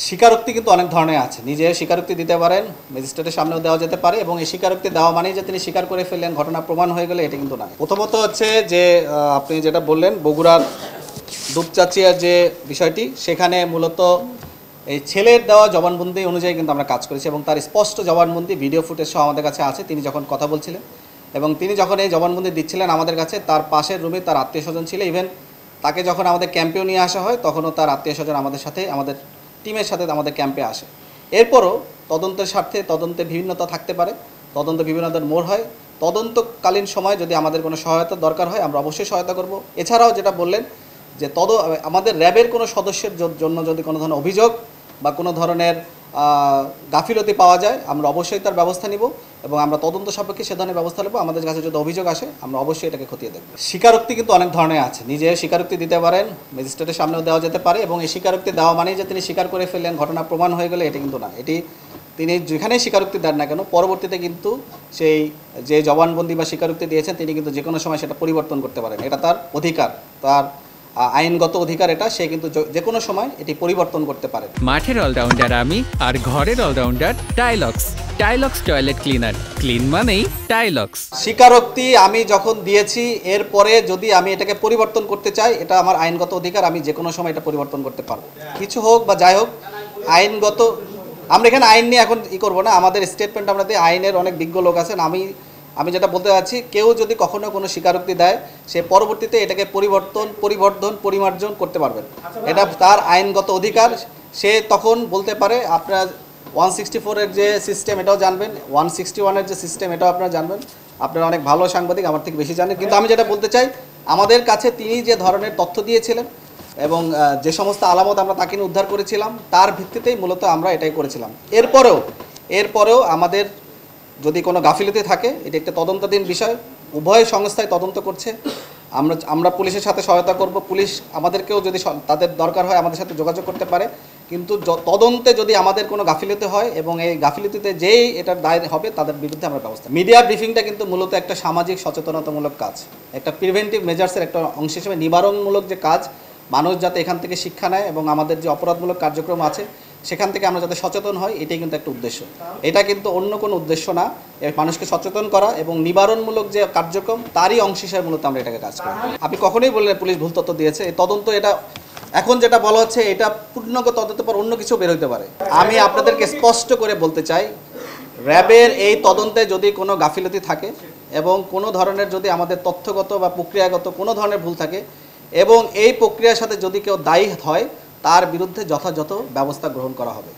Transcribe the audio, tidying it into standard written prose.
স্বীকারোক্তি কিন্তু অনেক ধরনের আছে। নিজে স্বীকারোক্তি দিতে পারেন, ম্যাজিস্ট্রেটের সামনেও দেওয়া যেতে পারে, এবং এই স্বীকারোক্তি দেওয়া মানেই যে তিনি স্বীকার করে ফেললেন, ঘটনা প্রমাণ হয়ে গেলে এটা কিন্তু না। প্রথমত হচ্ছে যে আপনি যেটা বললেন বগুড়ার দুপচাচিয়ার যে বিষয়টি, সেখানে মূলত এই ছেলের দেওয়া জবানবন্দি অনুযায়ী কিন্তু আমরা কাজ করেছি, এবং তার স্পষ্ট জবানবন্দি ভিডিও ফুটেজ সহ আমাদের কাছে আছে। তিনি যখন কথা বলছিলেন এবং তিনি যখন এই জবানবন্দি দিচ্ছিলেন আমাদের কাছে, তার পাশের রুমে তার আত্মীয় স্বজন ছিল। ইভেন তাকে যখন আমাদের ক্যাম্পেও নিয়ে আসা হয় তখনও তার আত্মীয় স্বজন আমাদের সাথে, আমাদের টিমের সাথে আমাদের ক্যাম্পে আসে। এরপরও তদন্তের স্বার্থে তদন্তে বিভিন্নতা থাকতে পারে, তদন্ত বিভিন্নতার মোড় হয়। তদন্তকালীন সময় যদি আমাদের কোনো সহায়তার দরকার হয় আমরা অবশ্যই সহায়তা করব। এছাড়াও যেটা বললেন যে আমাদের র্যাবের কোনো সদস্যের জন্য যদি কোনো ধরনের অভিযোগ বা কোনো ধরনের গাফিলতি পাওয়া যায় আমরা অবশ্যই তার ব্যবস্থা নিব, এবং আমরা তদন্ত সাপেক্ষে সে ধরনের ব্যবস্থা নেব। আমাদের কাছে যদি অভিযোগ আসে আমরা অবশ্যই এটাকে খতিয়ে দেখব। স্বীকারোক্তি কিন্তু অনেক ধরনের আছে। নিজে স্বীকারোক্তি দিতে পারেন, ম্যাজিস্ট্রেটের সামনেও দেওয়া যেতে পারে, এবং এই স্বীকারোক্তি দেওয়া মানেই যে তিনি স্বীকার করে ফেললেন, ঘটনা প্রমাণ হয়ে গেলে এটা কিন্তু না। এটি তিনি যেখানেই স্বীকারোক্তি দেন না কেন পরবর্তীতে কিন্তু সেই যে জবানবন্দি বা স্বীকারোক্তি দিয়েছেন তিনি কিন্তু যে কোনো সময় সেটা পরিবর্তন করতে পারেন। এটা তার অধিকার, তার আইনগত অধিকার এটা। সে কিন্তু যে কোনো সময় এটি পরিবর্তন করতে পারে। মাঠের অলরাউন্ডার আমি, আর ঘরের allrounder Tilex. Tilex toilet cleaner, clean মানেই টাইলক্স। স্বীকারোক্তি আমি যখন দিয়েছি এরপরে যদি আমি এটাকে পরিবর্তন করতে চাই, এটা আমার আইনগত অধিকার, আমি যে কোনো সময় এটা পরিবর্তন করতে পারবো। কিছু হোক বা যাই হোক, আইনগত আমরা এখানে আইন নিয়ে এখন করবো না। আমাদের স্টেটমেন্ট আমরা দিই, আইনের অনেক বিজ্ঞ লোক আছেন। আমি যেটা বলতে চাচ্ছি, কেউ যদি কখনো কোনো স্বীকারোক্তি দেয় সে পরবর্তীতে এটাকে পরিমার্জন করতে পারবেন। এটা তার আইনগত অধিকার। সে তখন বলতে পারে আপনার 164-এর যে সিস্টেম এটাও জানবেন, 161-এর যে সিস্টেম এটাও আপনারা জানবেন। আপনারা অনেক ভালো সাংবাদিক, আমার থেকে বেশি জানেন। কিন্তু আমি যেটা বলতে চাই, আমাদের কাছে তিনি যে ধরনের তথ্য দিয়েছিলেন এবং যে সমস্ত আলামত আমরা তাকে উদ্ধার করেছিলাম তার ভিত্তিতেই মূলত আমরা এটাই করেছিলাম। এরপরেও আমাদের যদি কোনো গাফিলতি থাকে, এটি একটা তদন্তাধীন বিষয়। উভয় সংস্থায় তদন্ত করছে। আমরা পুলিশের সাথে সহায়তা করব। পুলিশ আমাদেরকেও যদি তাদের দরকার হয় আমাদের সাথে যোগাযোগ করতে পারে। কিন্তু তদন্তে যদি আমাদের কোনো গাফিলতি হয় এবং এই গাফিলতিতে যেই এটার দায় হবে তাদের বিরুদ্ধে আমরা ব্যবস্থা। মিডিয়া ব্রিফিংটা কিন্তু মূলত একটা সামাজিক সচেতনতামূলক কাজ, একটা প্রিভেন্টিভ মেজার্সের একটা অংশ হিসেবে নিবারণমূলক যে কাজ, মানুষ যাতে এখান থেকে শিক্ষা নেয় এবং আমাদের যে অপরাধমূলক কার্যক্রম আছে সেখান থেকে আমরা যাতে সচেতন হই, এটাই কিন্তু একটা উদ্দেশ্য। এটা কিন্তু অন্য কোনো উদ্দেশ্য না। মানুষকে সচেতন করা এবং নিবারণমূলক যে কার্যক্রম তারই অংশ হিসেবে মূলত আমরা এটাকে কাজ করি। আপনি কখনোই বললেন পুলিশ ভুল তথ্য দিয়েছে। এই তদন্ত এটা এখন যেটা বলা হচ্ছে এটা পূর্ণাঙ্গ তদন্তের পর অন্য কিছু বের হতে পারে। আমি আপনাদেরকে স্পষ্ট করে বলতে চাই, র্যাবের এই তদন্তে যদি কোনো গাফিলতি থাকে এবং কোনো ধরনের যদি আমাদের তথ্যগত বা প্রক্রিয়াগত কোনো ধরনের ভুল থাকে এবং এই প্রক্রিয়ার সাথে যদি কেউ দায়ী হয় তার বিরুদ্ধে যথাযথ ব্যবস্থা গ্রহণ করা হবে।